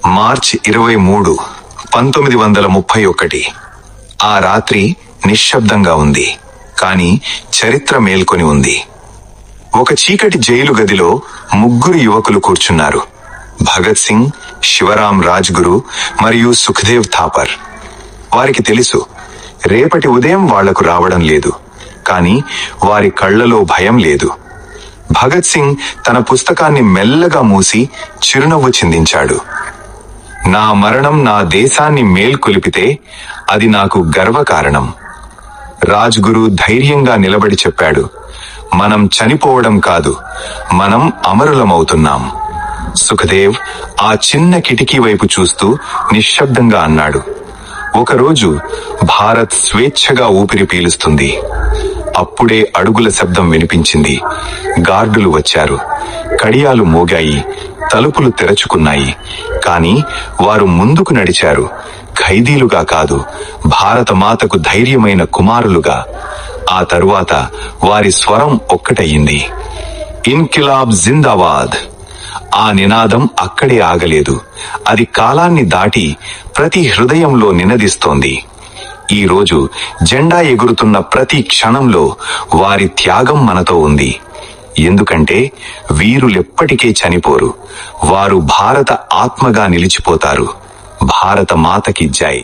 మార్చి 23, 1931. ఆ రాత్రి నిశ్శబ్దంగా ఉంది, కాని చరిత్ర మేల్కొని ఉంది. ఒక చీకటి జైలు గదిలో 3 యువకులు కూర్చున్నారు. భగత్ సింగ్, శివరాం రాజ్గురు మరియు సుఖ్దేవ్ థాపర్. వారికి తెలుసు, రేపటి ఉదయం వాళ్లకు రావడం లేదు, కాని వారి కళ్లలో భయం లేదు. భగత్ సింగ్ తన పుస్తకాన్ని మెల్లగా మూసి చిరునవ్వు చిందించాడు. నా మరణం నా దేశాన్ని మేల్కొలిపితే అది నాకు గర్వకారణం. రాజ్గురు ధైర్యంగా నిలబడి చెప్పాడు, మనం చనిపోవడం కాదు, మనం అమరులమవుతున్నాం. సుఖదేవ్ ఆ చిన్న కిటికీ వైపు చూస్తూ నిశ్శబ్దంగా అన్నాడు, ఒకరోజు భారత్ స్వేచ్ఛగా ఊపిరి పీలుస్తుంది. అప్పుడే అడుగుల శబ్దం వినిపించింది. గార్డులు వచ్చారు. కడియాలు మోగాయి. తలుపులు తెరచుకున్నాయి. కాని వారు ముందుకు నడిచారు, ఖైదీలుగా కాదు, భారతమాతకు ధైర్యమైన కుమారులుగా. ఆ తరువాత వారి స్వరం ఒక్కటయ్యింది, ఇన్కిలాబ్ జిందాబాద్. ఆ నినాదం అక్కడే ఆగలేదు. అది కాలాన్ని దాటి ప్రతి హృదయంలో నినదిస్తోంది. ఈ రోజు జెండా ఎగురుతున్న ప్రతి క్షణంలో వారి త్యాగం మనతో ఉంది. ఎందుకంటే వీరులెప్పటికే చనిపోరు, వారు భారత ఆత్మగా నిలిచిపోతారు. భారత మాతకి జై.